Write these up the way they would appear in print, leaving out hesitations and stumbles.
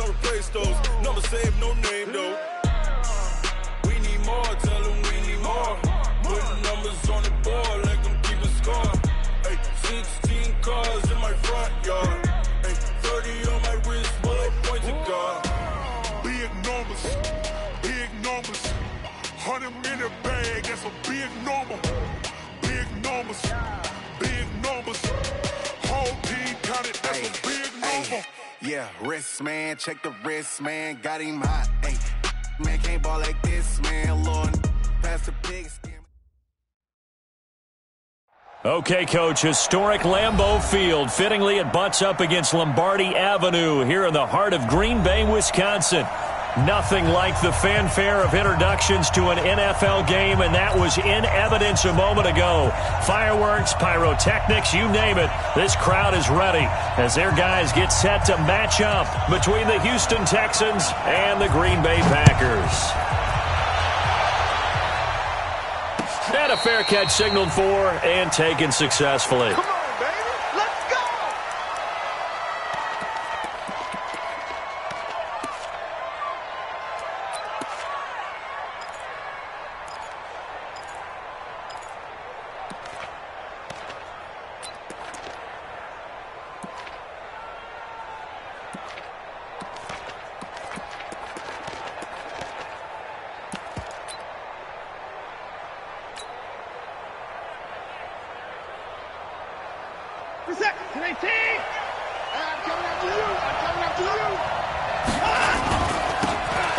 I replace those. Number saved, no name though. We need more, tell them we need more. Putting numbers on the board, like them keep a score. Ay, 16 cars in my front yard. Ay, 30 on my wrist, while I point to God. Big numbers, big numbers. 100 in the bag, that's a big number. Big numbers, big numbers. Whole team counted, that's a big number. Yeah, wrist, man, check the wrist, man. Got him hot, ayy. Man, can't ball like this, man. Lord, pass the pigskin. Okay, Coach, historic Lambeau Field. Fittingly, it butts up against Lombardi Avenue here in the heart of Green Bay, Wisconsin. Nothing like the fanfare of introductions to an NFL game, and that was in evidence a moment ago. Fireworks, pyrotechnics, you name it. This crowd is ready as their guys get set to match up between the Houston Texans and the Green Bay Packers. And a fair catch signaled for and taken successfully. Come on, baby, let's go!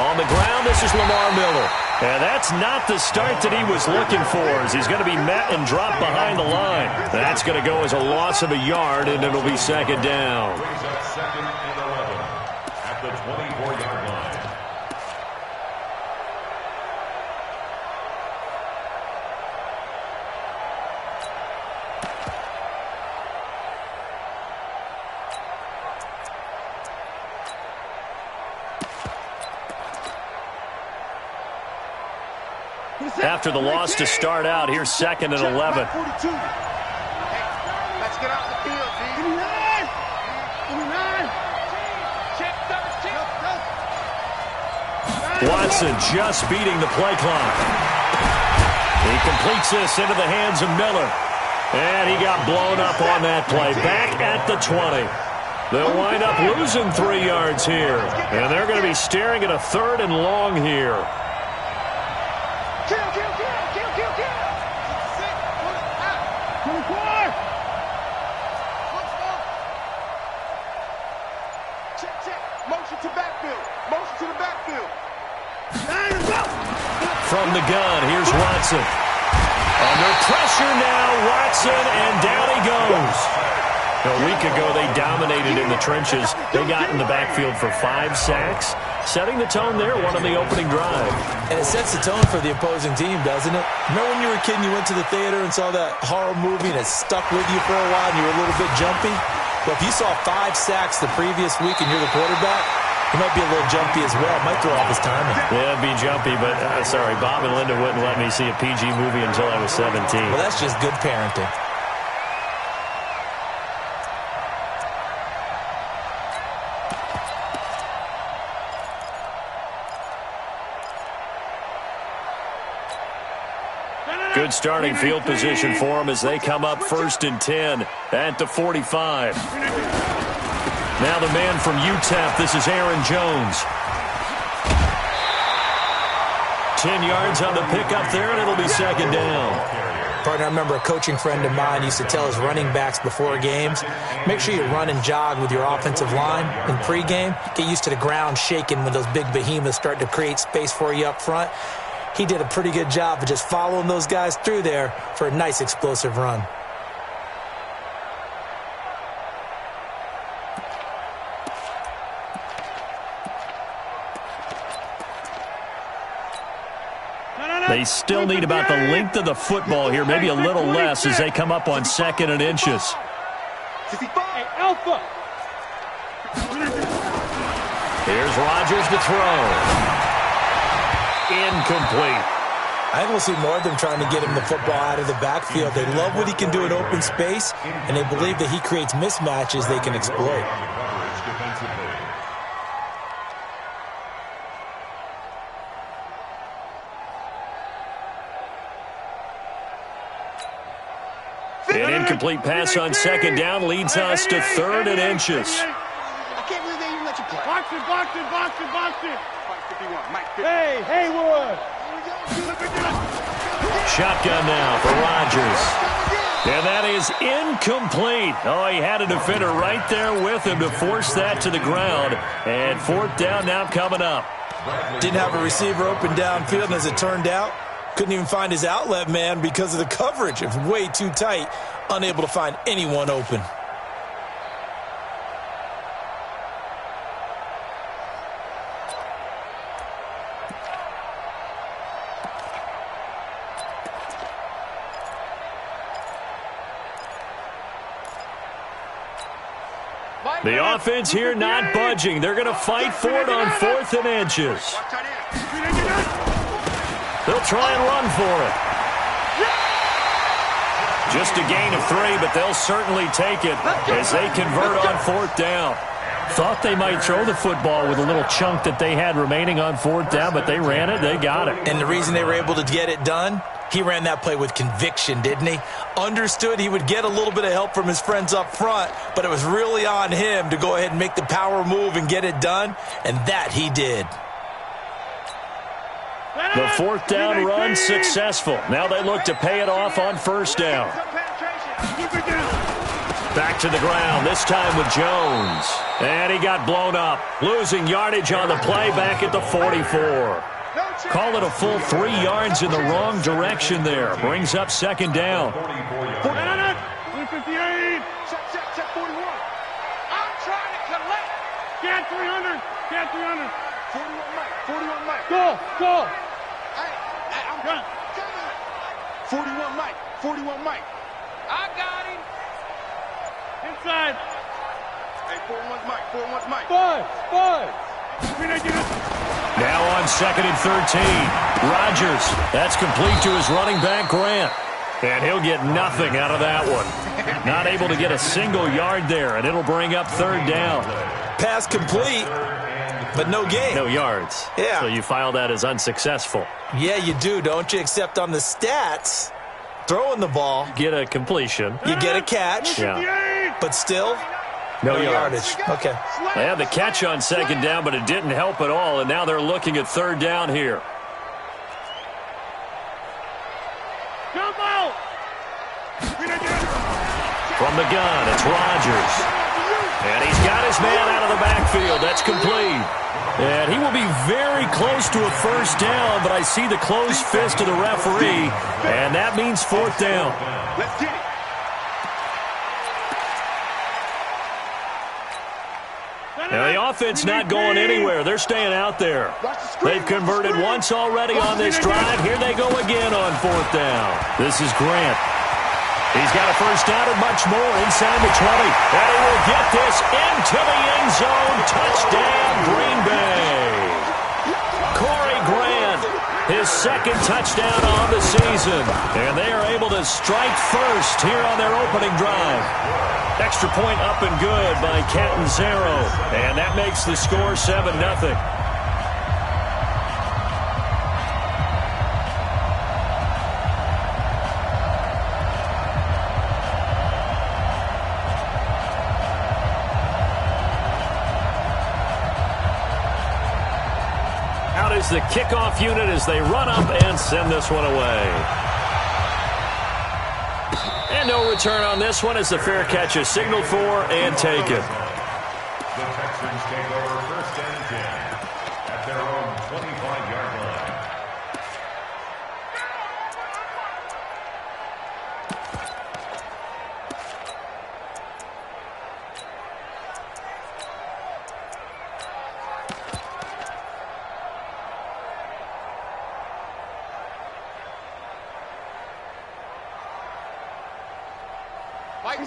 On the ground, this is Lamar Miller. And that's not the start that he was looking for, as he's going to be met and dropped behind the line. That's going to go as a loss of a yard, and it'll be second down. Second and 11 at the 24-yard line. After the loss to start out, here's second and 11. Let's get out the field, D. Watson just beating the play clock. He completes this into the hands of Miller. And he got blown up on that play. Back at the 20. They'll wind up losing 3 yards here. And they're going to be staring at a third and long here. From the gun, here's Watson. Under pressure now, Watson, and down he goes. A week ago, they dominated in the trenches. They got in the backfield for 5 sacks, setting the tone there, one on the opening drive. And it sets the tone for the opposing team, doesn't it? Remember when you were a kid and you went to the theater and saw that horror movie and it stuck with you for a while and you were a little bit jumpy? Well, if you saw 5 sacks the previous week and you're the quarterback, he might be a little jumpy as well. Might throw off his timing. Yeah, it'd be jumpy, but sorry, Bob and Linda wouldn't let me see a PG movie until I was 17. Well, that's just good parenting. Good starting field position for them as they come up 1st and 10 at the 45. Now the man from UTEP, this is Aaron Jones. 10 yards on the pickup there, and it'll be second down. Partner, I remember a coaching friend of mine used to tell his running backs before games, make sure you run and jog with your offensive line in pregame. Get used to the ground shaking when those big behemoths start to create space for you up front. He did a pretty good job of just following those guys through there for a nice explosive run. They still need about the length of the football here, maybe a little less as they come up on 2nd and inches. Here's Rodgers to throw. Incomplete. I think we'll see more of them trying to get him the football out of the backfield. They love what he can do in open space, and they believe that he creates mismatches they can exploit. incomplete pass on second down leads us to 3rd and inches. I can't believe they even let you play. Box it. Hey, Haywood. Shotgun now for Rodgers. And that is incomplete. Oh, he had a defender right there with him to force that to the ground. And 4th down now coming up. Didn't have a receiver open downfield, and as it turned out, couldn't even find his outlet man because of the coverage. It was way too tight, unable to find anyone open. The offense here not budging. They're going to fight for it on 4th and inches. They'll try and run for it. Just a gain of 3, but they'll certainly take it as they convert on 4th down. Thought they might throw the football with a little chunk that they had remaining on 4th down, but they ran it. They got it. And the reason they were able to get it done, he ran that play with conviction, didn't he? Understood he would get a little bit of help from his friends up front, but it was really on him to go ahead and make the power move and get it done, and that he did. The 4th down run successful. Now they look to pay it off on 1st down. Back to the ground, this time with Jones. And he got blown up. Losing yardage on the play back at the 44. Call it a full 3 yards in the wrong direction there. Brings up 2nd down. 158. Check 41. I'm trying to collect. Get 300. 41 Mike. Go. I'm done. 41 Mike. I got him. Inside. Hey, 41 Mike. Five. Now on 2nd and 13. Rodgers. That's complete to his running back, Grant. And he'll get nothing out of that one. Not able to get a single yard there, and it'll bring up 3rd down. Pass complete, but no gain. No yards. Yeah. So you file that as unsuccessful. Yeah, you do, don't you? Except on the stats, throwing the ball, Get a completion. you get a catch, Yeah. but still, No yardage. Okay. They had the catch on 2nd down, but it didn't help at all, and now they're looking at 3rd down here. Jump out. From the gun, it's Rodgers. And he's got his man out of the backfield. That's complete. And he will be very close to a 1st down, but I see the closed fist of the referee, and that means 4th down. Let's get it. Now, the offense not going anywhere. They're staying out there. They've converted once already on this drive. Here they go again on 4th down. This is Grant. He's got a 1st down and much more inside the 20. And he will get this into the end zone. Touchdown, Green Bay. Corey Grant, his 2nd touchdown on the season. And they are able to strike first here on their opening drive. Extra point up and good by Catanzaro. And that makes the score 7-0. Out is the kickoff unit as they run up and send this one away. And no return on this one as the fair catch is signaled for and taken. The Texans take over 1st and 10 at their own 25-yard line.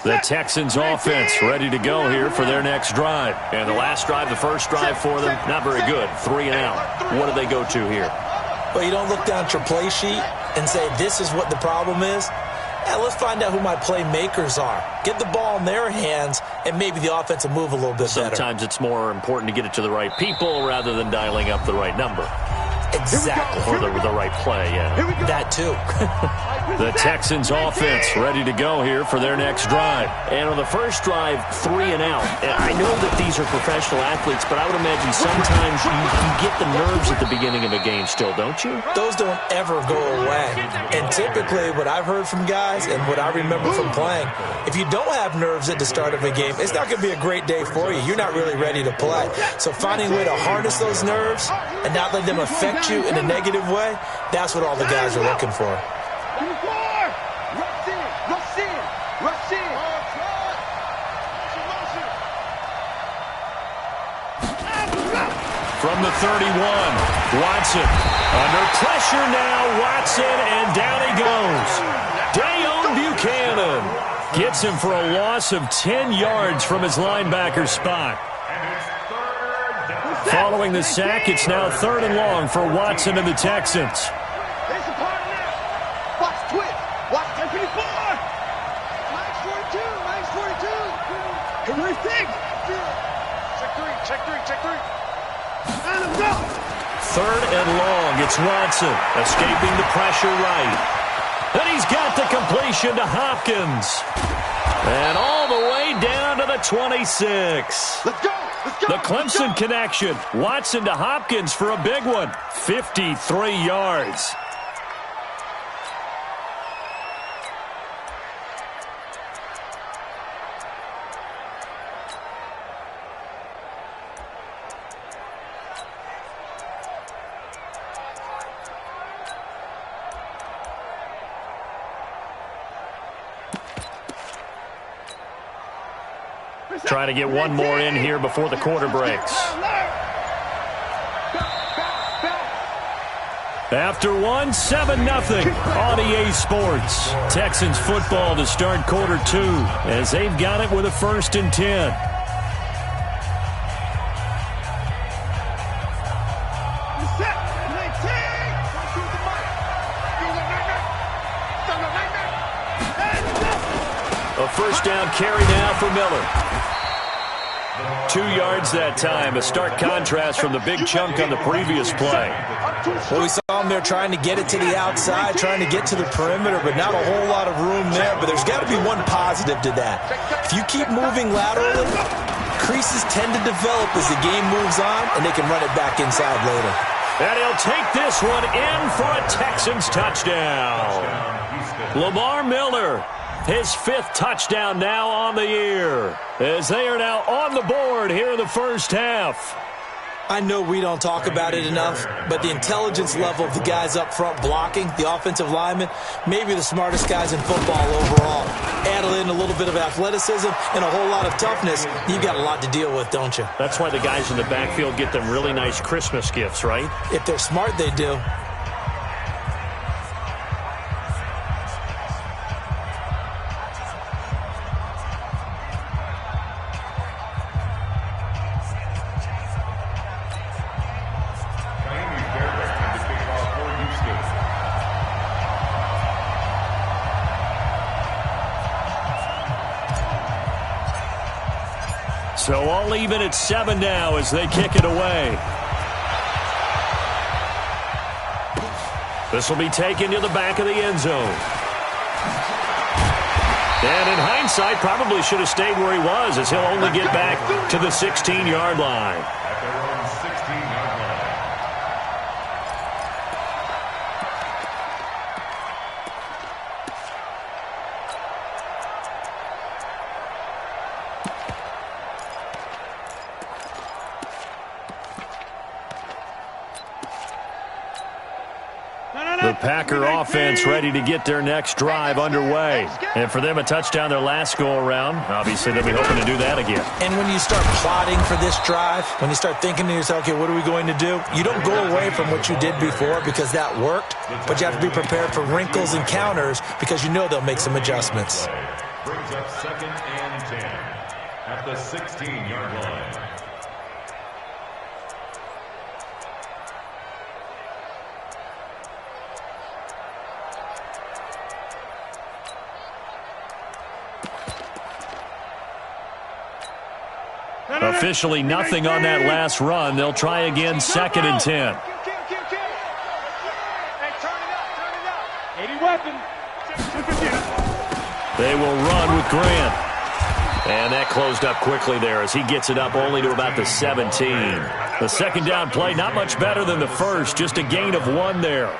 The Texans offense ready to go here for their next drive. And the last drive, the first drive for them, not very good. 3 and out. What do they go to here? Well, you don't look down at your play sheet and say, this is what the problem is. Yeah, let's find out who my playmakers are. Get the ball in their hands, and maybe the offense will move a little bit better. Sometimes it's more important to get it to the right people rather than dialing up the right number. Exactly. Or the right play, yeah. That too. The Texans offense ready to go here for their next drive. And on the first drive, 3 and out. And I know that these are professional athletes, but I would imagine sometimes you get the nerves at the beginning of a game still, don't you? Those don't ever go away. And typically what I've heard from guys and what I remember from playing, if you don't have nerves at the start of a game, it's not going to be a great day for you. You're not really ready to play. So finding a way to harness those nerves and not let them affect you in a negative way, that's what all the guys are looking for. From the 31, Watson. Under pressure now, Watson, and down he goes. Dayon Buchanan gets him for a loss of 10 yards from his linebacker spot. Following the sack, it's now 3rd and long for Watson and the Texans. Third and long, it's Watson, escaping the pressure right. And he's got the completion to Hopkins. And all the way down to the 26. Let's go! The Clemson connection. Watson to Hopkins for a big one. 53 yards. Trying to get one more in here before the quarter breaks. After 1, 7-0 on EA Sports. Texans football to start quarter 2 as they've got it with a 1st and 10. A first down carry now for Miller. 2 yards that time, a stark contrast from the big chunk on the previous play. Well, we saw him there trying to get it to the outside, trying to get to the perimeter, but not a whole lot of room there. But there's got to be one positive to that. If you keep moving laterally, creases tend to develop as the game moves on, and they can run it back inside later. And he'll take this one in for a Texans touchdown. Lamar Miller. His 5th touchdown now on the year, as they are now on the board here in the first half. I know we don't talk about it enough, but the intelligence level of the guys up front blocking, the offensive linemen, maybe the smartest guys in football overall. Add in a little bit of athleticism and a whole lot of toughness, you've got a lot to deal with, don't you? That's why the guys in the backfield get them really nice Christmas gifts, right? If they're smart, they do. So all even at 7 now as they kick it away. This will be taken to the back of the end zone. And in hindsight, probably should have stayed where he was, as he'll only get back to the 16-yard line. At their own 16-yard line. The Packer offense ready to get their next drive underway. And for them, a touchdown their last go-around. Obviously, they'll be hoping to do that again. And when you start plotting for this drive, when you start thinking to yourself, okay, what are we going to do? You don't go away from what you did before because that worked, but you have to be prepared for wrinkles and counters because you know they'll make some adjustments. Brings up 2nd and 10 at the 16-yard line. Officially nothing on that last run. They'll try again, 2nd and 10. Ready weapon. They will run with Grant. And that closed up quickly there as he gets it up only to about the 17. The second down play, not much better than the first, just a gain of 1 there.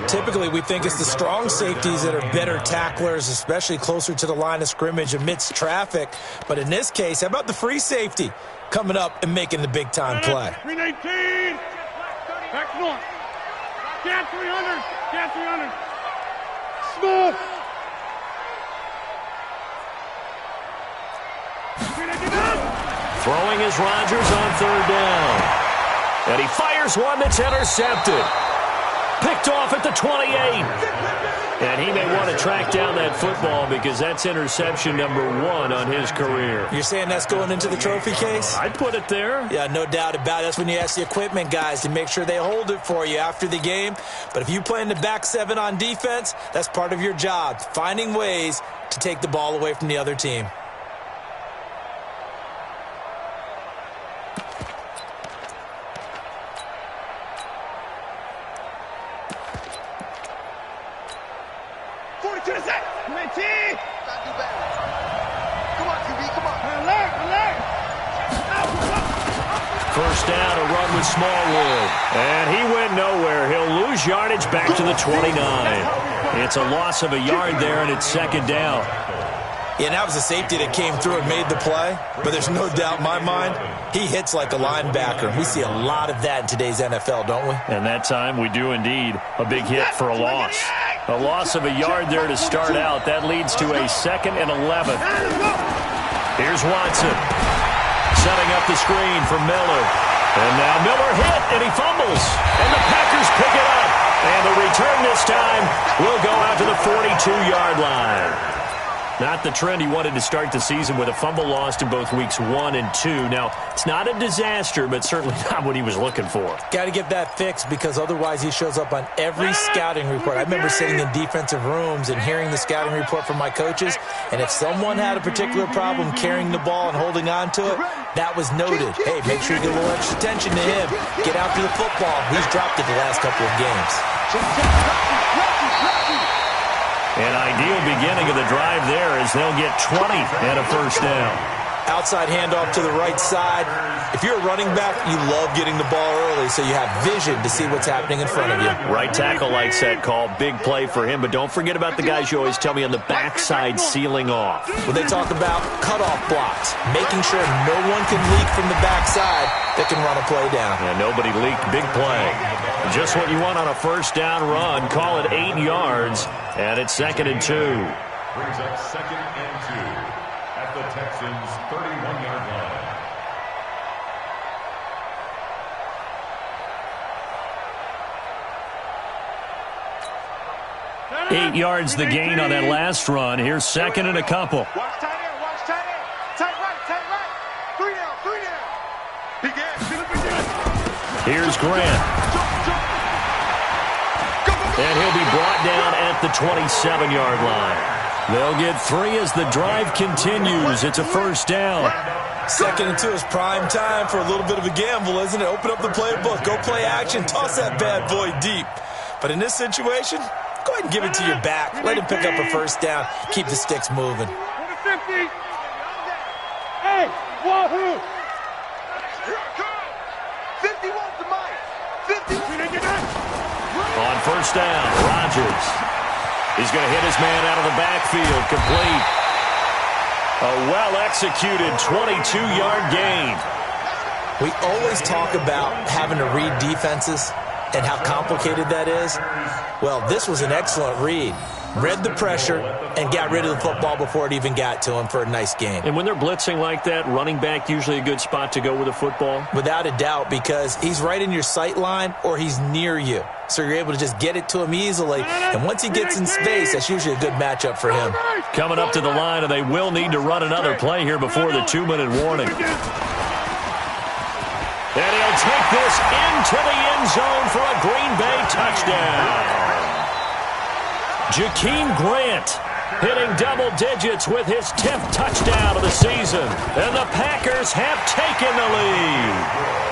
Typically, we think it's the strong safeties that are better tacklers, especially closer to the line of scrimmage amidst traffic. But in this case, how about the free safety coming up and making the big-time play? 319. Back to one. Cat 300. Cat 300. Smooth. Throwing is Rodgers on third down. And he fires one that's intercepted. Picked off at the 28. And he may want to track down that football because that's interception number 1 on his career. You're saying that's going into the trophy case? I'd put it there. Yeah, no doubt about it. That's when you ask the equipment guys to make sure they hold it for you after the game. But if you play in the back 7 on defense, that's part of your job, finding ways to take the ball away from the other team. First down, a run with Smallwood. And he went nowhere. He'll lose yardage back to the 29. It's a loss of a yard there, and it's second down. Yeah, and that was a safety that came through and made the play. But there's no doubt in my mind, he hits like a linebacker. We see a lot of that in today's NFL, don't we? And that time we do indeed. A big hit for a loss. A loss of a yard there to start out. That leads to a 2nd and 11. Here's Watson. Setting up the screen for Miller. And now Miller hit, and he fumbles. And the Packers pick it up. And the return this time will go out to the 42-yard line. Not the trend he wanted to start the season with a fumble lost in both weeks 1 and 2. Now, it's not a disaster, but certainly not what he was looking for. Got to get that fixed because otherwise he shows up on every scouting report. I remember sitting in defensive rooms and hearing the scouting report from my coaches, and if someone had a particular problem carrying the ball and holding on to it, that was noted. Hey, make sure you get a little extra attention to him. Get after the football. He's dropped it the last couple of games. An ideal beginning of the drive there as they'll get 20 and a first down. Outside handoff to the right side. If you're a running back, you love getting the ball early so you have vision to see what's happening in front of you. Right tackle likes that call. Big play for him, but don't forget about the guys you always tell me on the backside sealing off. When they talk about cutoff blocks, making sure no one can leak from the backside that can run a play down. And nobody leaked. Big play. Just what you want on a first down run. Call it 8 yards, and it's 2nd and 2. Brings up 2nd and 2 at the Texans' 31-yard line. 8 yards the gain on that last run. Here's 2nd and a couple. Watch tight end, watch tight end. Tight right. 3 down, 3 down. Big ass. Here's Grant. And he'll be brought down at the 27-yard line. They'll get 3 as the drive continues. It's a first down. 2nd and 2 is prime time for a little bit of a gamble, isn't it? Open up the playbook. Go play action. Toss that bad boy deep. But in this situation, go ahead and give it to your back. Let him pick up a first down. Keep the sticks moving. 50. Hey, wahoo! 50 wants the mic. 50. On first down, Rodgers. He's going to hit his man out of the backfield. Complete. A well-executed 22-yard gain. We always talk about having to read defenses and how complicated that is. Well, this was an excellent read. Read the pressure and got rid of the football before it even got to him for a nice game. And when they're blitzing like that, running back usually a good spot to go with a football? Without a doubt, because he's right in your sight line or he's near you. So you're able to just get it to him easily. And once he gets in space, that's usually a good matchup for him. Coming up to the line, and they will need to run another play here before the 2-minute warning. And he'll take this into the end zone for a Green Bay touchdown. Jakeem Grant hitting double digits with his 10th touchdown of the season. And the Packers have taken the lead.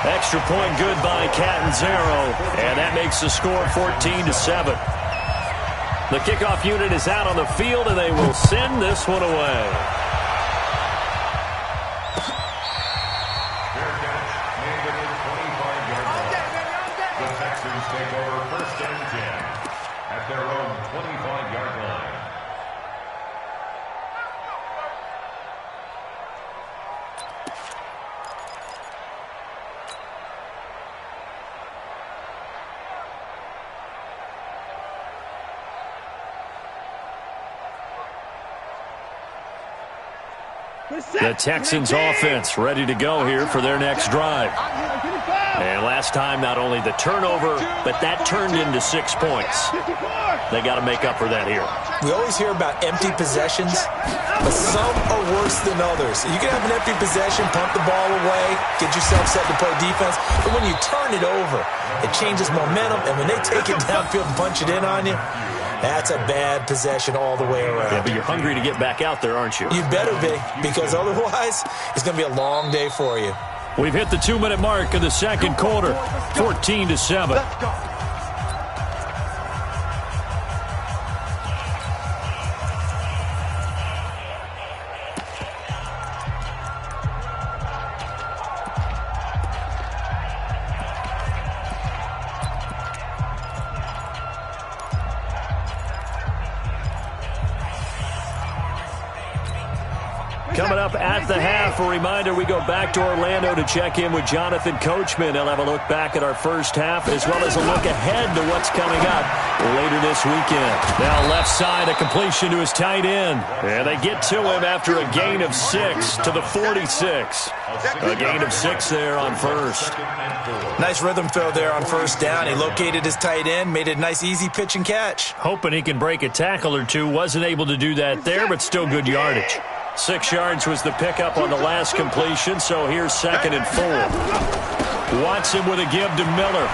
Extra point good by Catanzaro, and that makes the score 14-7. The kickoff unit is out on the field, and they will send this one away. Fair catch made within 25-yard line. The Texans take over 1st and 10 at their own 25-yard line. The Texans offense ready to go here for their next drive. And last time, not only the turnover, but that turned into 6 points. They got to make up for that here. We always hear about empty possessions, but some are worse than others. You can have an empty possession, pump the ball away, get yourself set to play defense, but when you turn it over, it changes momentum, and when they take it downfield and punch it in on you, that's a bad possession all the way around. Yeah, but you're hungry to get back out there, aren't you? You better be, because otherwise, it's going to be a long day for you. We've hit the 2-minute mark of the second quarter, 14-7. Let's go. Coming up at the half, a reminder, we go back to Orlando to check in with Jonathan Coachman. He'll have a look back at our first half as well as a look ahead to what's coming up later this weekend. Now left side, a completion to his tight end. And they get to him after a gain of 6 to the 46. A gain of 6 there on first. Nice rhythm throw there on first down. He located his tight end, made it a nice easy pitch and catch. Hoping he can break a tackle or two. Wasn't able to do that there, but still good yardage. 6 yards was the pickup on the last completion, so here's 2nd and 4. Watson with a give to Miller.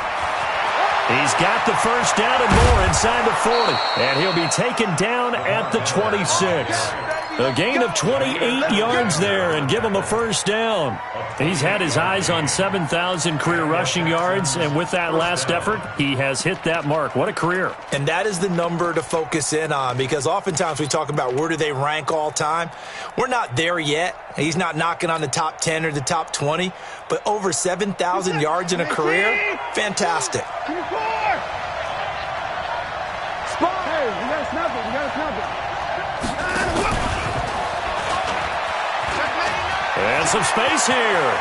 He's got the first down and more inside the 40, and he'll be taken down at the 26. A gain of 28 yards there and give him a first down. He's had his eyes on 7,000 career rushing yards, and with that last effort, he has hit that mark. What a career. And that is the number to focus in on, because oftentimes we talk about where do they rank all time. We're not there yet. He's not knocking on the top 10 or the top 20, but over 7,000 yards in a career, fantastic. Hey, we got to snap it. We got to snap it. And some space here.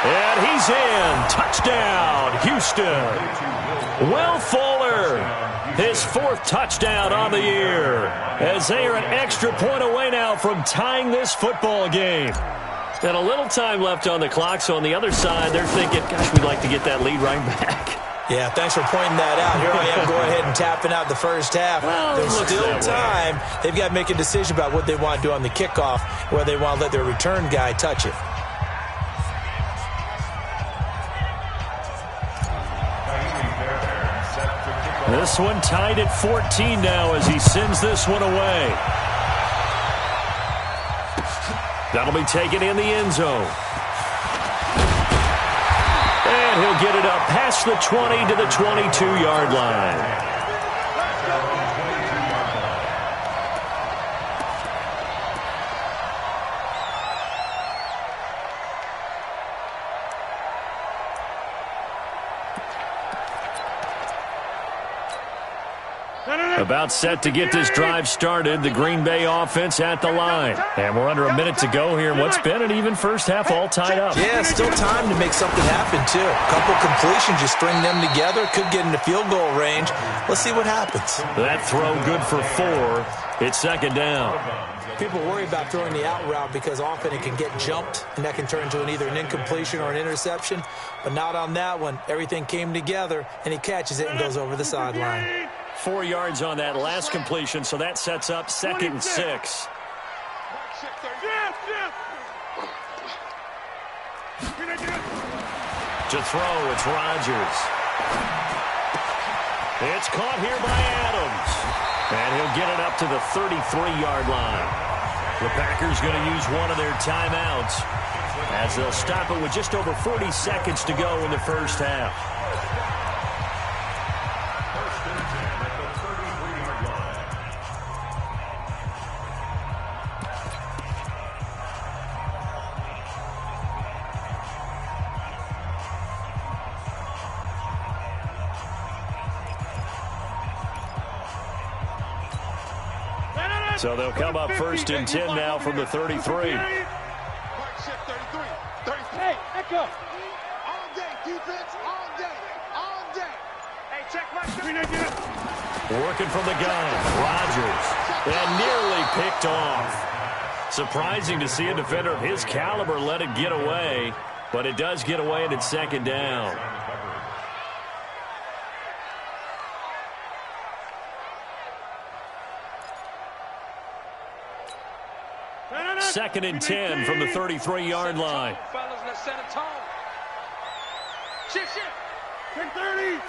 And he's in. Touchdown, Houston. Will Fuller, his 4th touchdown on the year, as they are an extra point away now from tying this football game. And a little time left on the clock, so on the other side, they're thinking, gosh, we'd like to get that lead right back. Yeah, thanks for pointing that out. Here I am going ahead and tapping out the first half. Well, there's still time. They've got to make a decision about what they want to do on the kickoff, whether they want to let their return guy touch it. This one tied at 14 now as he sends this one away. That'll be taken in the end zone. And he'll get it up past the 20 to the 22-yard line. About set to get this drive started. The Green Bay offense at the line. And we're under a minute to go here in what's been an even first half, all tied up. Yeah, still time to make something happen, too. A couple completions, you string them together, could get into field goal range. Let's see what happens. That throw good for 4. It's 2nd down. People worry about throwing the out route because often it can get jumped, and that can turn into either an incompletion or an interception. But not on that one. Everything came together, and he catches it and goes over the sideline. 4 yards on that last completion, so that sets up 2nd and 6. To throw, it's Rodgers. It's caught here by Adams. And he'll get it up to the 33-yard line. The Packers going to use one of their timeouts as they'll stop it with just over 40 seconds to go in the first half. So they'll come up first and 10 now from the 33. Hey, echo. All day, defense, all day, all day. Hey, check my Working from the gun, Rodgers, and nearly picked off. Surprising to see a defender of his caliber let it get away, but it does get away and it's second down. Second and 10 from the 33-yard line. Fellas, let's set a tone. Shift. Check 30.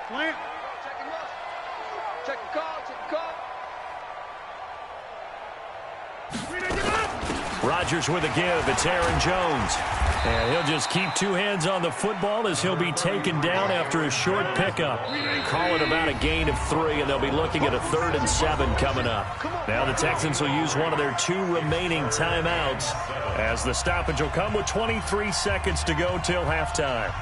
Plant. Check the call, Rodgers with a give. It's Aaron Jones. And he'll just keep two hands on the football as he'll be taken down after a short pickup. Call it about a gain of 3, and they'll be looking at a 3rd and 7 coming up. Now the Texans will use one of their 2 remaining timeouts as the stoppage will come with 23 seconds to go till halftime.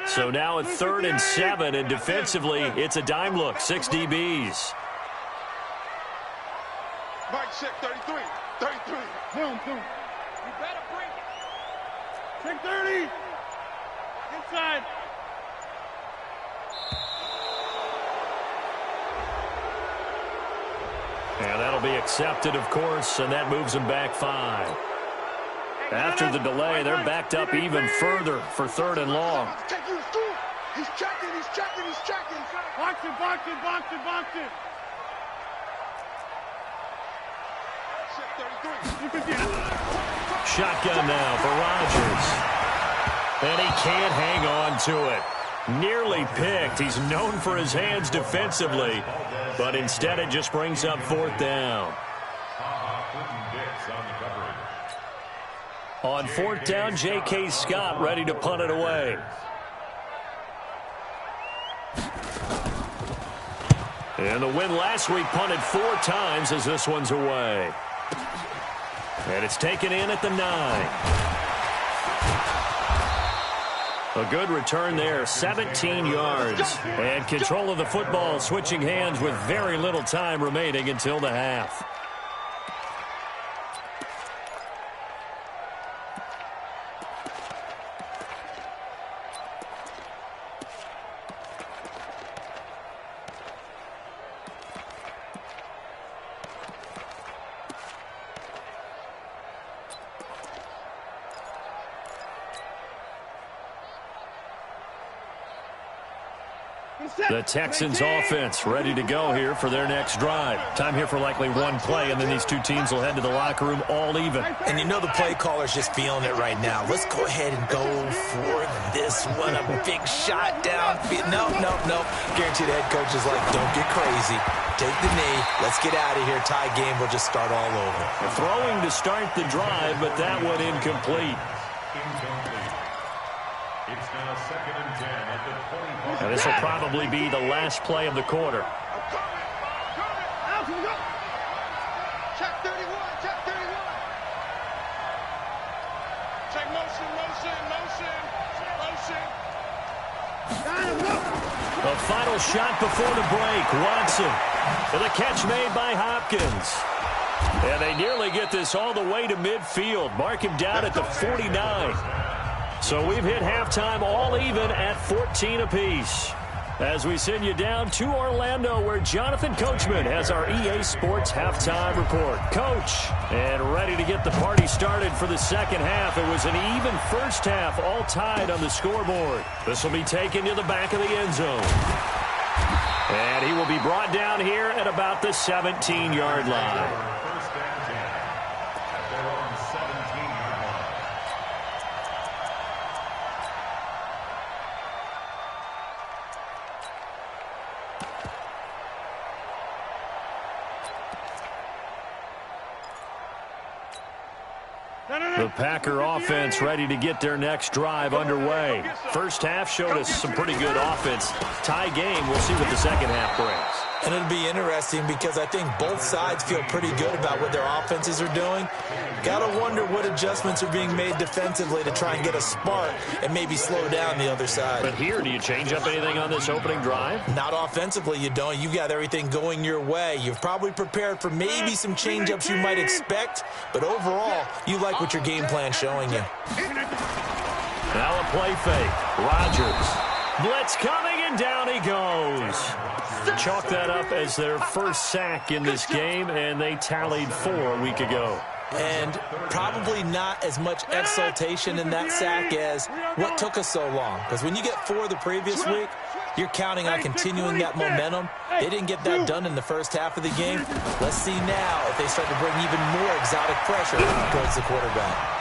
So now it's 3rd and 7, and defensively, it's a dime look. 6 DBs. Mike, check 33. Boom. You better bring it. Check 30. Inside. And that'll be accepted, of course, and that moves them back 5. After the delay, they're backed up even further for 3rd and long. He's checking. Box it. Check 33. Shotgun now for Rodgers. And he can't hang on to it. Nearly picked. He's known for his hands defensively, but instead it just brings up 4th down. On 4th down, J.K. Scott ready to punt it away. And the win last week punted 4 times as this one's away. And it's taken in at the 9. A good return there, 17 yards. And control of the football switching hands with very little time remaining until the half. The Texans offense ready to go here for their next drive. Time here for likely one play, and then these two teams will head to the locker room all even. And you know the play caller's just feeling it right now. Let's go ahead and go for this one. A big shot down. No. Guaranteed the head coach is like, don't get crazy. Take the knee. Let's get out of here. Tie game. We'll just start all over. Throwing to start the drive, but that one incomplete. It's now 2nd and 10 at the 25. Now this will probably be the last play of the quarter. Check 31. Check motion. The final shot before the break. Watson. And the catch made by Hopkins. And they nearly get this all the way to midfield. Mark him down at the 49. So we've hit halftime all even at 14 apiece. As we send you down to Orlando, where Jonathan Coachman has our EA Sports halftime report. Coach, and ready to get the party started for the second half. It was an even first half, all tied on the scoreboard. This will be taken to the back of the end zone. And he will be brought down here at about the 17-yard line. First and 10 at their own 17-yard line. The Packer offense ready to get their next drive underway. First half showed us some pretty good offense. Tie game, we'll see what the second half brings. And it'll be interesting because I think both sides feel pretty good about what their offenses are doing. Gotta wonder what adjustments are being made defensively to try and get a spark and maybe slow down the other side. But here, do you change up anything on this opening drive? Not offensively, you don't. You got everything going your way. You've probably prepared for maybe some change-ups you might expect, but overall, you like what your game plan's showing you. Now a play fake. Rodgers. Blitz coming, and down he goes. Chalk that up as their first sack in this game, and they tallied 4 a week ago. And probably not as much exultation in that sack as what took us so long. Because when you get 4 the previous week, you're counting on continuing that momentum. They didn't get that done in the first half of the game. Let's see now if they start to bring even more exotic pressure towards the quarterback.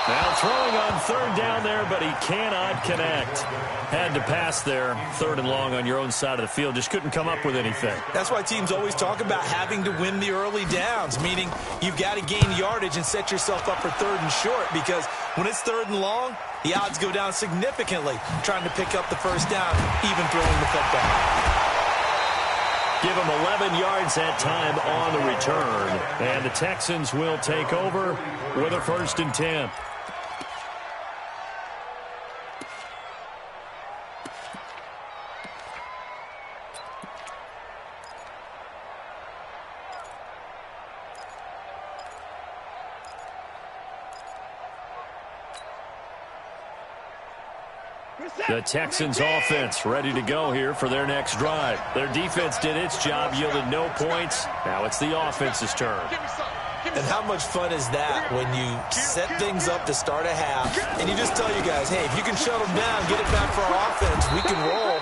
Now throwing on third down there, but he cannot connect. Had to pass there, third and long on your own side of the field. Just couldn't come up with anything. That's why teams always talk about having to win the early downs, meaning you've got to gain yardage and set yourself up for third and short, because when it's third and long, the odds go down significantly trying to pick up the first down, even throwing the football. Give them 11 yards that time on the return. And the Texans will take over with a 1st and 10. The Texans offense ready to go here for their next drive. Their defense did its job, yielded no points. Now it's the offense's turn. And how much fun is that when you set things up to start a half and you just tell you guys, hey, if you can shut them down, get it back for our offense, we can roll.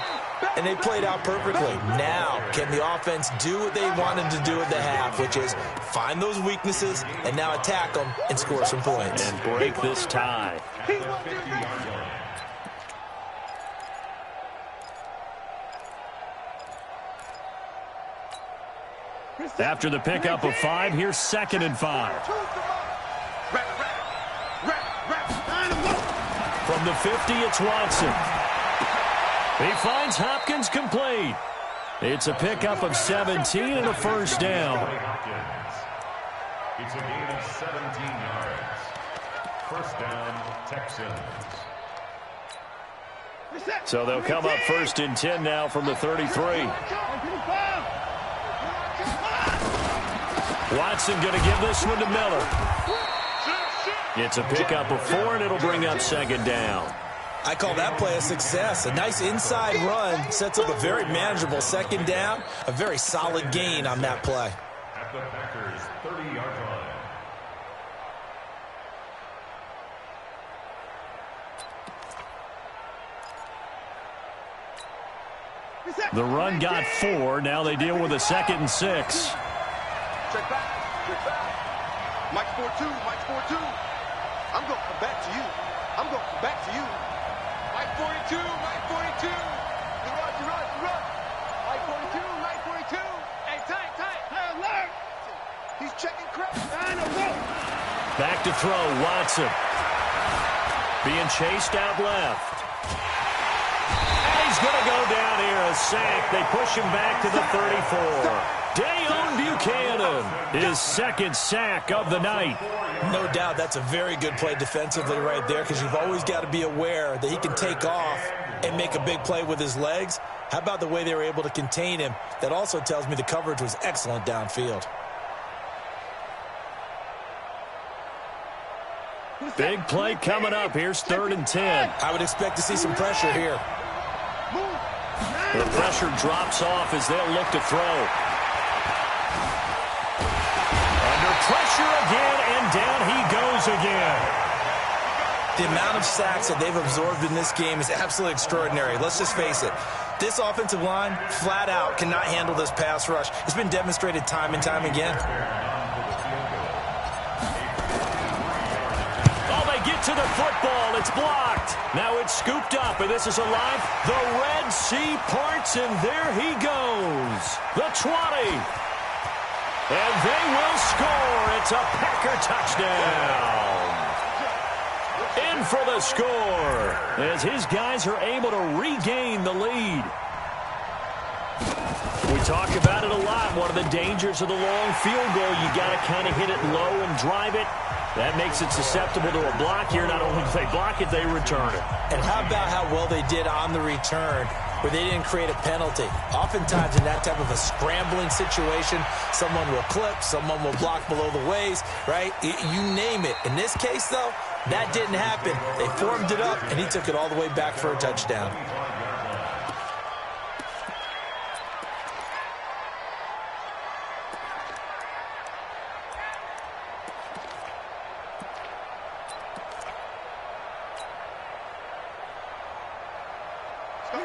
And they played out perfectly. Now, can the offense do what they wanted to do at the half, which is find those weaknesses and now attack them and score some points. And break this tie. After the pickup of 5, here's 2nd and 5. From the 50, it's Watson. He finds Hopkins complete. It's a pickup of 17 and a first down. It's a gain of 17 yards. First down, Texans. So they'll come up 1st and 10 now from the 33. Watson going to give this one to Miller. It's a pickup of 4, and it'll bring up 2nd down. I call that play a success. A nice inside run sets up a very manageable 2nd down. A very solid gain on that play. At the Packers' 30-yard line. The run got 4. Now they deal with a 2nd and 6. Check back. Mike 4-2, Mike 4-2. I'm going to come back to you. I'm going to come back to you. Mike 42, Mike 42. You run. Mike 42, Mike 42. Hey, tight. Hey, alert. He's checking crack. Back to throw, Watson. Being chased out left. And he's going to go down here, a sack. They push him back to the 34. Dayon Buchanan, his 2nd sack of the night. No doubt that's a very good play defensively right there, because you've always got to be aware that he can take off and make a big play with his legs. How about the way they were able to contain him? That also tells me the coverage was excellent downfield. Big play coming up. Here's 3rd and 10. I would expect to see some pressure here. The pressure drops off as they'll look to throw. Pressure again, and down he goes again. The amount of sacks that they've absorbed in this game is absolutely extraordinary. Let's just face it. This offensive line, flat out, cannot handle this pass rush. It's been demonstrated time and time again. Oh, they get to the football. It's blocked. Now it's scooped up, and this is alive. The Red Sea parts, and there he goes. The 20. And they will score. It's a Packer touchdown. In for the score, as his guys are able to regain the lead. We talk about it a lot. One of the dangers of the long field goal, you got to kind of hit it low and drive it. That makes it susceptible to a block here. Not only do they block it, they return it. And how about how well they did on the return, where they didn't create a penalty? Oftentimes in that type of a scrambling situation, someone will clip, someone will block below the waist, right? You name it. In this case, though, that didn't happen. They formed it up, and he took it all the way back for a touchdown.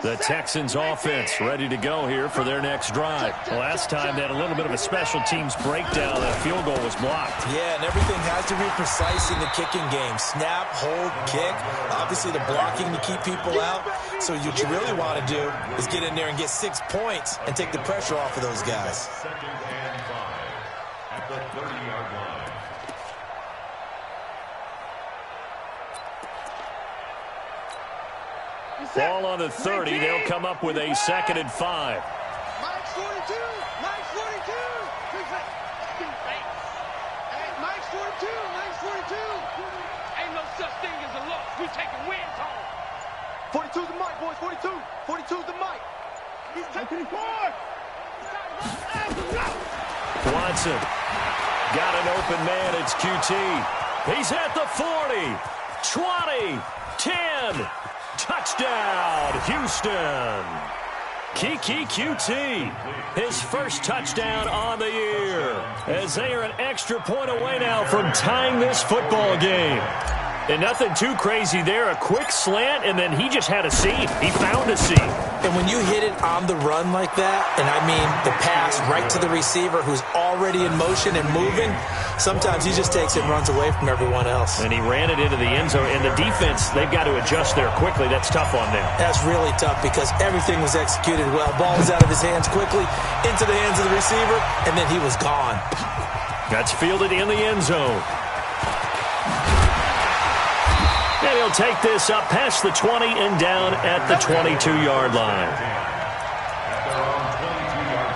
The Texans offense ready to go here for their next drive. Last time they had a little bit of a special teams breakdown. That field goal was blocked. Yeah, and everything has to be precise in the kicking game. Snap, hold, kick. Obviously the blocking to keep people out. So what you really want to do is get in there and get 6 points and take the pressure off of those guys. Second and 5 at the 30-yard line. Ball on the 30. They'll come up with a 2nd and 5. Mike's 42. Mike's 42. Hey, Mike's 42. Mike's 42. Ain't no such thing as a loss. We taking wins home. 42's the Mike, boys. 42. 42's the Mike. He's taking forward. Watson got an open man. It's QT. He's at the 40, 20, 10. Touchdown, Houston. Kiki QT, his first touchdown on the year, as they are an extra point away now from tying this football game. And nothing too crazy there. A quick slant, and then he just had a seam. He found a seam. And when you hit it on the run like that, and I mean the pass right to the receiver who's already in motion and moving, sometimes he just takes it and runs away from everyone else. And he ran it into the end zone. And the defense, they've got to adjust there quickly. That's tough on them. That's really tough because everything was executed well. Ball was out of his hands quickly, into the hands of the receiver, and then he was gone. That's fielded in the end zone. And he'll take this up past the 20 and down at the 22-yard line. At their own 22-yard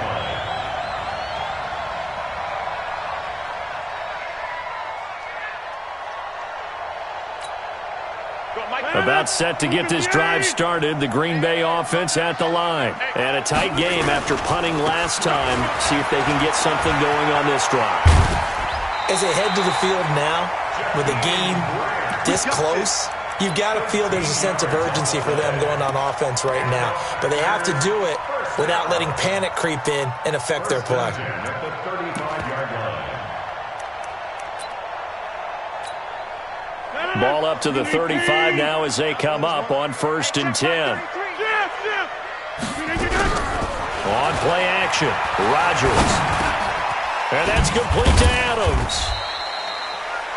line. About set to get this drive started. The Green Bay offense at the line. And a tight game after punting last time. See if they can get something going on this drive. As they head to the field now, with the game this close, you've got to feel there's a sense of urgency for them going on offense right now. But they have to do it without letting panic creep in and affect their play. At the 35-yard line. Ball up to the 35 now as they come up on 1st and 10. On play action, Rodgers. And that's complete to Adams.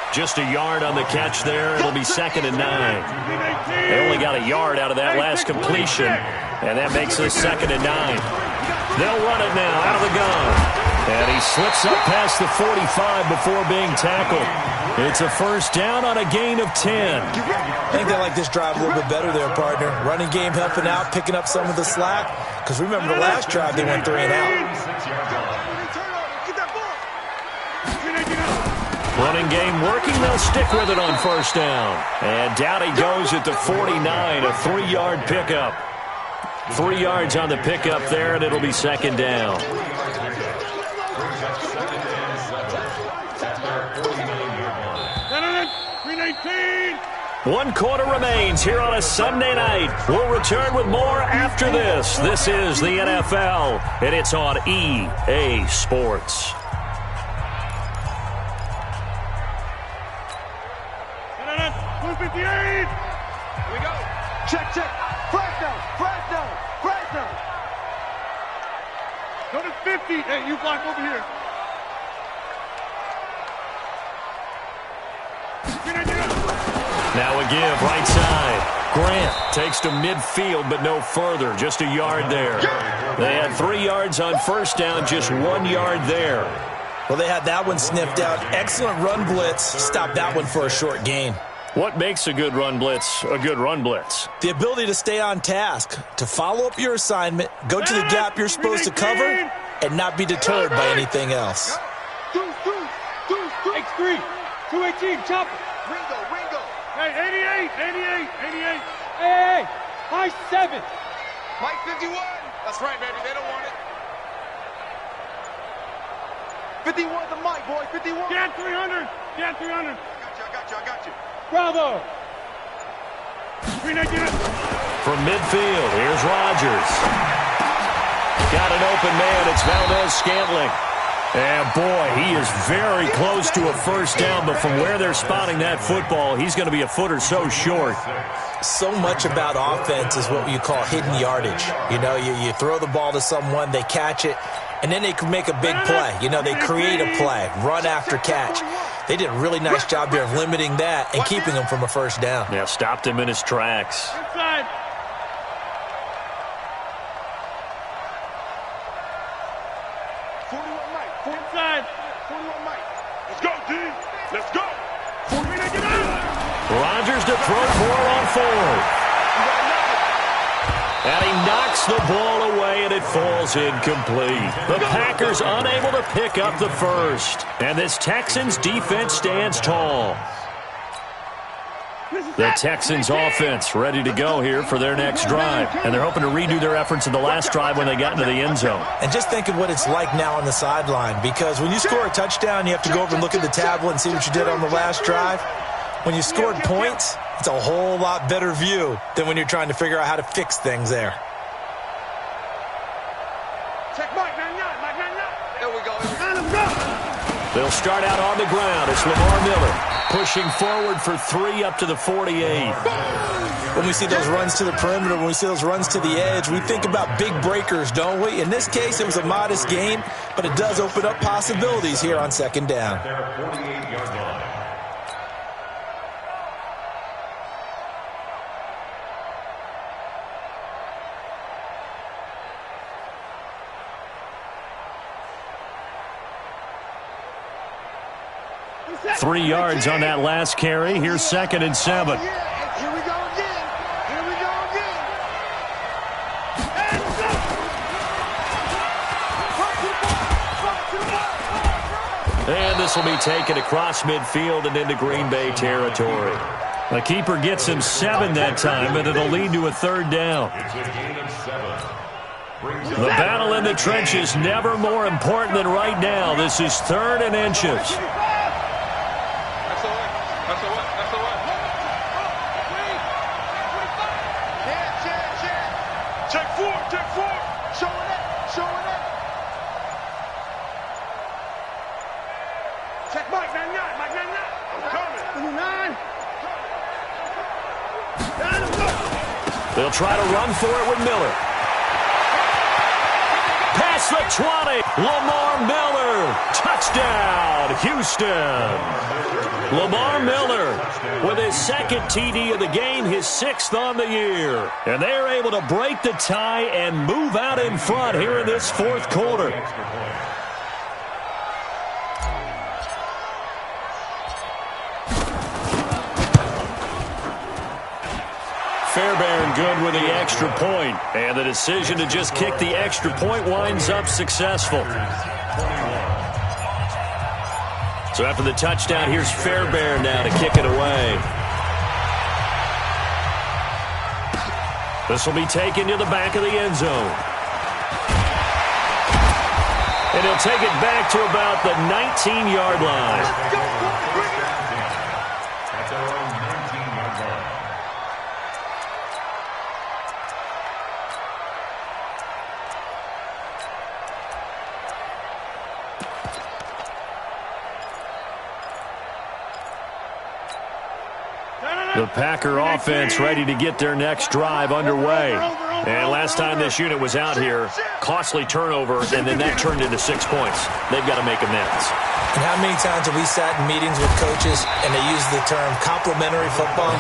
Just a yard on the catch there. It'll be 2nd and 9. They only got a yard out of that last completion, and that makes it 2nd and 9. They'll run it now out of the gun. And he slips up past the 45 before being tackled. It's a first down on a gain of 10. I think they like this drive a little bit better there, partner. Running game helping out, picking up some of the slack. Because remember the last drive, they went 3 and out. Running game working. They'll stick with it on 1st down. And down he goes at the 49, a 3-yard pickup. 3 yards on the pickup there, and it'll be 2nd down. One quarter remains here on a Sunday night. We'll return with more after this. This is the NFL, and it's on EA Sports. 158. Here we go. Check. Fresno. Go to 50. Hey, you block over here. Now a give, right side. Grant takes to midfield, but no further. Just a yard there. They had 3 yards on 1st down, just 1 yard there. Well, they had that one sniffed out. Excellent run blitz. Stopped that one for a short gain. What makes a good run blitz a good run blitz? The ability to stay on task, to follow up your assignment, go to the gap you're supposed to cover, and not be deterred by anything else. X3, 218, chop it. Ringo. Hey, 88. Hey, high 7. Mike 51. That's right, baby. They don't want it. 51 the Mike, boy. 51. Get 300. I got you. Bravo. From midfield, here's Rodgers. Got an open man. It's Valdez-Scantling. And, boy, he is very close to a first down, but from where they're spotting that football, he's going to be a foot or so short. So much about offense is what you call hidden yardage. You know, you throw the ball to someone, they catch it, and then they can make a big play. You know, they create a play, run after catch. They did a really nice job here of limiting that and keeping him from a first down. Yeah, stopped him in his tracks. Inside. Rodgers to throw for on fourth. And he knocks the ball away, and it falls incomplete. The Packers unable to pick up the first. And this Texans defense stands tall. The Texans offense ready to go here for their next drive. And they're hoping to redo their efforts in the last drive when they got into the end zone. And just think of what it's like now on the sideline, because when you score a touchdown, you have to go over and look at the tablet and see what you did on the last drive. When you scored points, it's a whole lot better view than when you're trying to figure out how to fix things there. Check Mike 99. There we go. They'll start out on the ground. It's Lamar Miller pushing forward for 3 up to the 48. When we see those runs to the perimeter, when we see those runs to the edge, we think about big breakers, don't we? In this case, it was a modest gain, but it does open up possibilities here on second down. Their 48-yard line. Three yards on that last carry. Here's 2nd and 7. Here we go again. And this will be taken across midfield and into Green Bay territory. The keeper gets him 7 that time, but it'll lead to a third down. It's a gain of 7. The battle in the trenches never more important than right now. This is 3rd and inches. Check four. Showing it. Check Mike 99. I'm coming. 29. They'll try to run for it with Miller. Past the 20. Lamar Miller. Touchdown, Houston. Lamar Miller with his 2nd TD of the game, his 6th on the year. And they're able to break the tie and move out in front here in this 4th quarter. Fairbairn good with the extra point, and the decision to just kick the extra point winds up successful. So after the touchdown, here's Fairbairn now to kick it away. This will be taken to the back of the end zone. And he'll take it back to about the 19-yard line. At their own 19-yard line. The Packer offense ready to get their next drive underway. And last time this unit was out here, costly turnover, and then that turned into 6 points. They've got to make amends. And how many times have we sat in meetings with coaches and they use the term complementary football?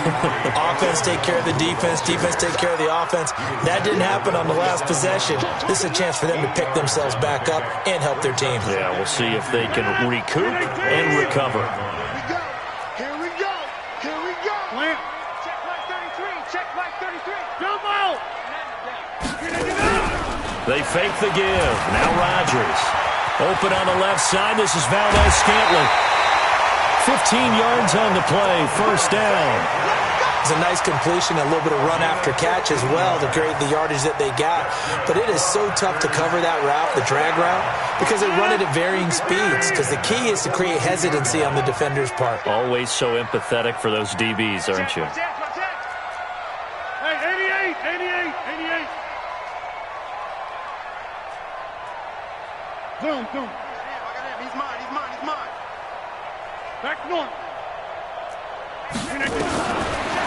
Offense take care of the defense, defense take care of the offense. That didn't happen on the last possession. This is a chance for them to pick themselves back up and help their team. Yeah, we'll see if they can recoup and recover. Here we go. They fake the give. Now Rodgers. Open on the left side. This is Valdez-Scantling. 15 yards on the play. First down. It's a nice completion, a little bit of run after catch as well to create the yardage that they got. But it is so tough to cover that route, the drag route, because they run it at varying speeds. Because the key is to create hesitancy on the defender's part. Always so empathetic for those DBs, aren't you? Hey, 88. Zoom. I got him. He's mine. Back north.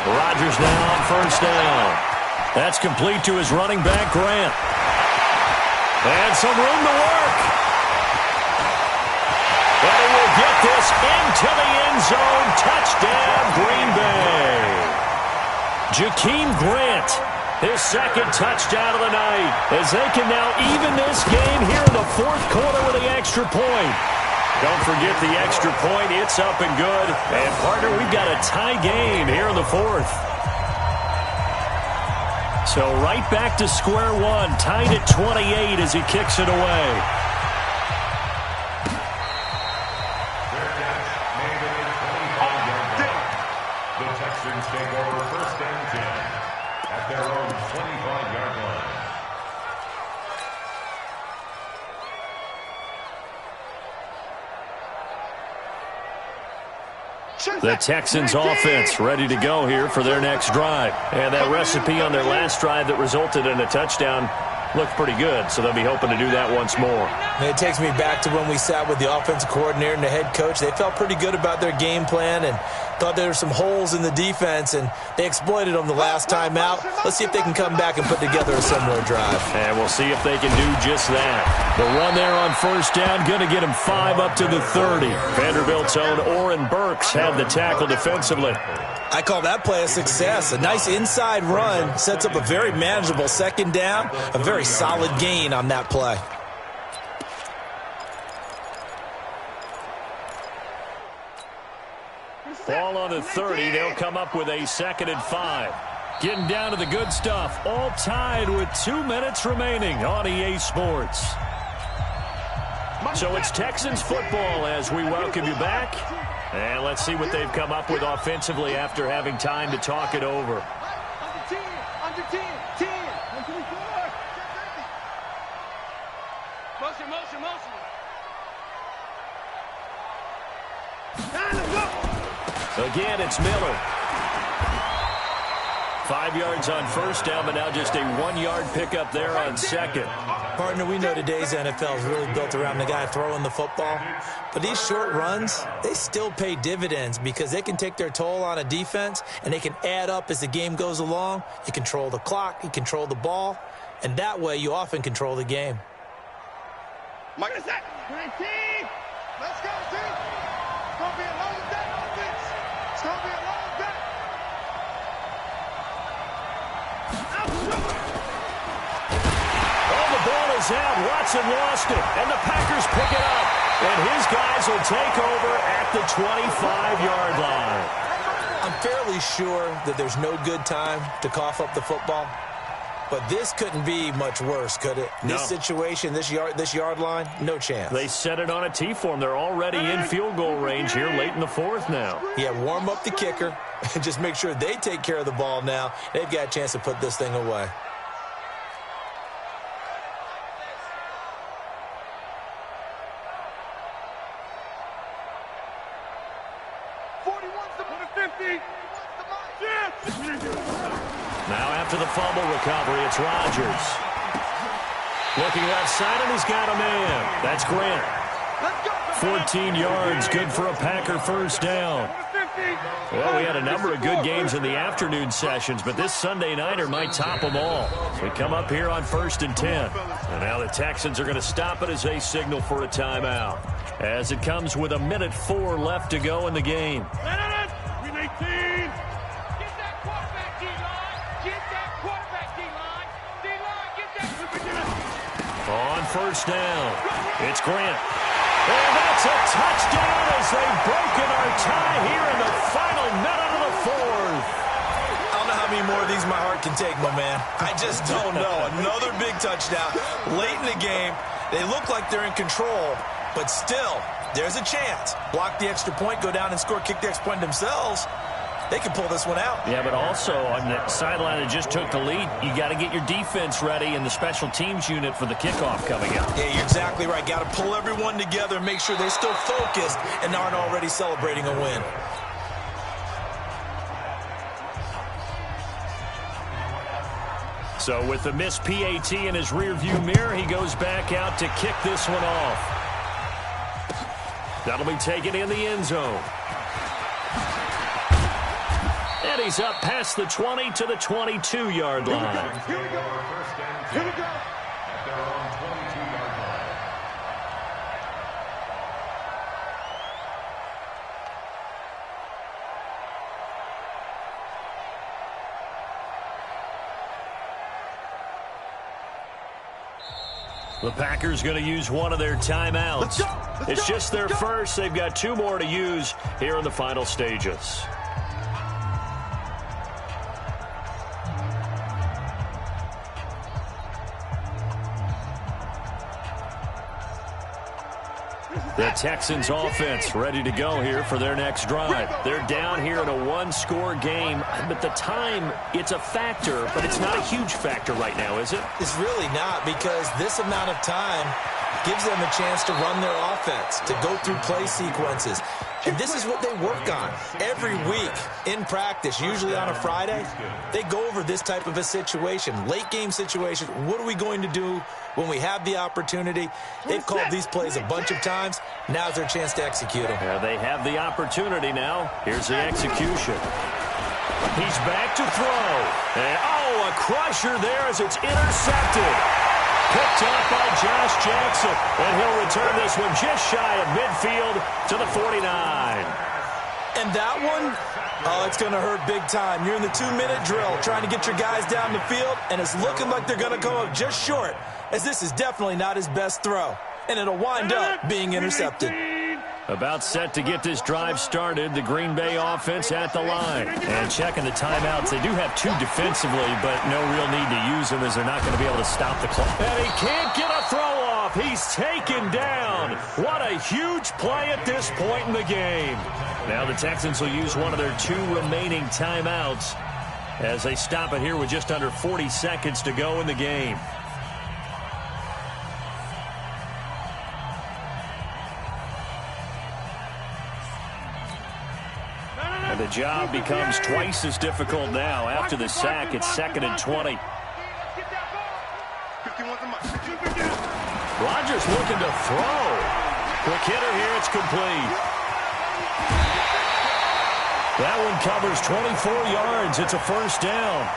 Rodgers now on first down. That's complete to his running back, Grant. And some room to work. And he will get this into the end zone. Touchdown, Green Bay. Jakeem Grant, his second touchdown of the night, as they can now even this game here in the fourth quarter with the extra point. Don't forget the extra point. It's up and good. And, partner, we've got a tie game here in the fourth. So right back to square one. Tied at 28 as he kicks it away. The Texans take over first and 10 at their own 25-yard line. The Texans offense ready to go here for their next drive. And that recipe on their last drive that resulted in a touchdown looked pretty good, so they'll be hoping to do that once more. And it takes me back to when we sat with the offensive coordinator and the head coach. They felt pretty good about their game plan and thought there were some holes in the defense, and they exploited them the last time out. Let's see if they can come back and put together a similar drive. And we'll see if they can do just that. The run there on first down, going to get him 5 up to the 30. Vanderbilt's own Oren Burks had the tackle defensively. I call that play a success. A nice inside run sets up a very manageable second down, a very solid gain on that play. Ball on the 30. They'll come up with a 2nd and 5. Getting down to the good stuff. All tied with 2 minutes remaining on EA Sports. So it's Texans football as we welcome you back. And let's see what they've come up with offensively after having time to talk it over. Under 10. Motion. Again, it's Miller. 5 yards on first down, but now just a 1-yard pickup there on second. Partner, we know today's NFL is really built around the guy throwing the football. But these short runs, they still pay dividends because they can take their toll on a defense and they can add up as the game goes along. You control the clock, you control the ball, and that way you often control the game. What is that? 19! Let's go, team! It's going to be a long day, offense! It's going to be a long day! Oh, the ball is out. Watson lost it, and the Packers pick it up. And his guys will take over at the 25-yard line. I'm fairly sure that there's no good time to cough up the football. But this couldn't be much worse, could it? No. This situation, this yard line, no chance. They set it on a T-form. They're already in field goal range here late in the fourth now. Yeah, warm up the kicker and just make sure they take care of the ball now. They've got a chance to put this thing away. Now after the fumble recovery, it's Rodgers. Looking left side, and he's got a man. That's Grant. 14 yards, good for a Packer first down. Well, we had a number of good games in the afternoon sessions, but this Sunday nighter might top them all. We come up here on 1st and 10. And now the Texans are going to stop it as they signal for a timeout. As it comes with 1:04 left to go in the game. On first down, it's Grant. And that's a touchdown as they've broken our tie here in the final minute of the fourth. I don't know how many more of these my heart can take, my man? I just don't know. Another big touchdown late in the game. They look like they're in control, but still, there's a chance. Block the extra point, go down and score, kick the extra point themselves. They can pull this one out. Yeah, but also on the sideline that just took the lead, you got to get your defense ready and the special teams unit for the kickoff coming up. Yeah, you're exactly right. Got to pull everyone together and make sure they're still focused and aren't already celebrating a win. So with the missed PAT in his rearview mirror, he goes back out to kick this one off. That'll be taken in the end zone. And he's up past the 20 to the 22-yard line. Here we go. First and 10 at their own 22-yard line. The Packers going to use one of their timeouts. It's just their first. They've got 2 more to use here in the final stages. The Texans offense ready to go here for their next drive. They're down here in a 1-score game, but the time, it's a factor, but it's not a huge factor right now, is it? It's really not, because this amount of time gives them a chance to run their offense, to go through play sequences. And this is what they work on every week in practice, usually on a Friday. They go over this type of a situation, late game situation. What are we going to do when we have the opportunity? They've called these plays a bunch of times. Now's their chance to execute them. Yeah, they have the opportunity now. Here's the execution. He's back to throw. And, a crusher there as it's intercepted. Picked up by Josh Jackson, and he'll return this one just shy of midfield to the 49. And that one, it's going to hurt big time. You're in the 2-minute drill trying to get your guys down the field, and it's looking like they're going to come up just short, as this is definitely not his best throw, and it'll wind up being intercepted. About set to get this drive started, the Green Bay offense at the line. And checking the timeouts, they do have 2 defensively, but no real need to use them as they're not going to be able to stop the clock. And he can't get a throw off. He's taken down. What a huge play at this point in the game. Now the Texans will use one of their 2 remaining timeouts as they stop it here with just under 40 seconds to go in the game. And the job becomes twice as difficult now. After the sack, it's 2nd and 20. Rodgers looking to throw. Quick hitter here, it's complete. That one covers 24 yards. It's a first down.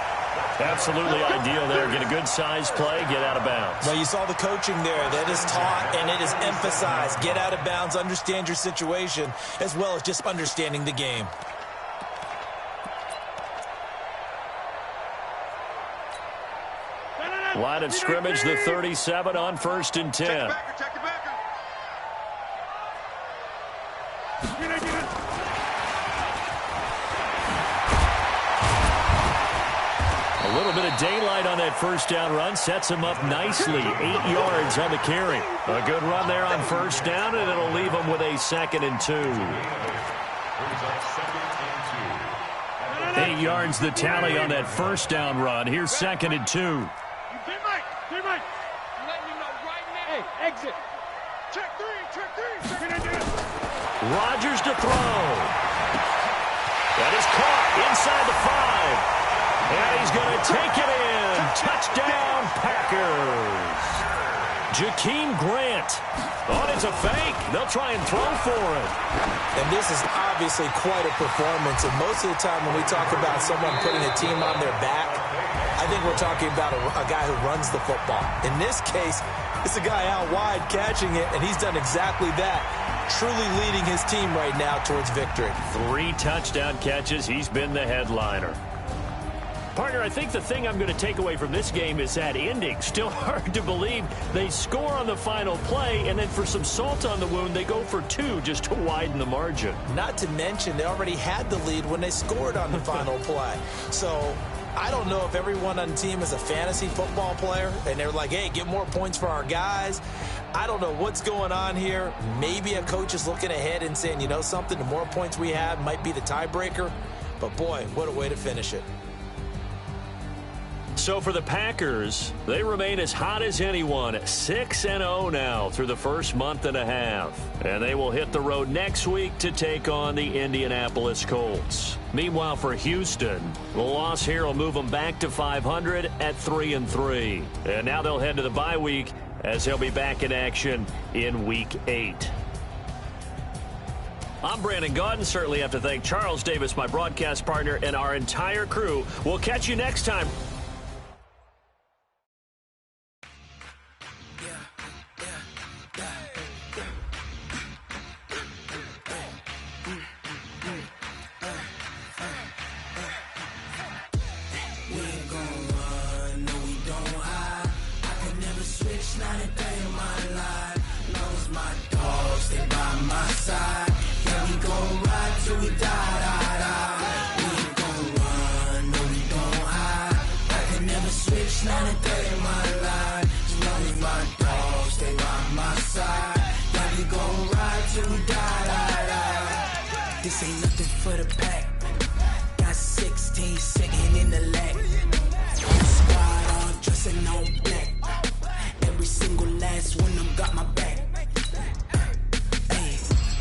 Absolutely ideal there. Get a good size play, get out of bounds. Well, you saw the coaching there. That is taught and it is emphasized. Get out of bounds, understand your situation, as well as just understanding the game. Line of scrimmage, the 37 on 1st and 10. A little bit of daylight on that first down run. Sets him up nicely. 8 yards on the carry. A good run there on first down, and it'll leave him with a 2nd and 2. 8 yards the tally on that first down run. Here's 2nd and 2. Exit. Check 3. Rodgers to throw. That is caught inside the 5. And he's going to take it in. Touchdown, Packers. Jakeem Grant. Oh, it's a fake. They'll try and throw for it. And this is obviously quite a performance. And most of the time when we talk about someone putting a team on their back, I think we're talking about a guy who runs the football. In this case, it's a guy out wide catching it, and he's done exactly that. Truly leading his team right now towards victory. 3 touchdown catches. He's been the headliner. Partner, I think the thing I'm going to take away from this game is that ending. Still hard to believe they score on the final play, and then for some salt on the wound, they go for 2 just to widen the margin. Not to mention, they already had the lead when they scored on the final play. So I don't know if everyone on the team is a fantasy football player, and they're like, hey, get more points for our guys. I don't know what's going on here. Maybe a coach is looking ahead and saying, you know something, the more points we have might be the tiebreaker. But, boy, what a way to finish it. So for the Packers, they remain as hot as anyone, 6-0 now through the first month and a half. And they will hit the road next week to take on the Indianapolis Colts. Meanwhile, for Houston, the loss here will move them back to 500 at 3-3. And now they'll head to the bye week as they'll be back in action in Week 8. I'm Brandon Gaudin. Certainly have to thank Charles Davis, my broadcast partner, and our entire crew. We'll catch you next time. This ain't nothing for the pack. Got 16 sitting in the lap. Squad all dressing all black. Every single last one of them got my back. Hey,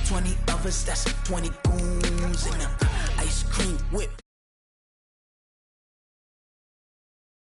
20 of us, that's 20 goons in them. Ice cream whip.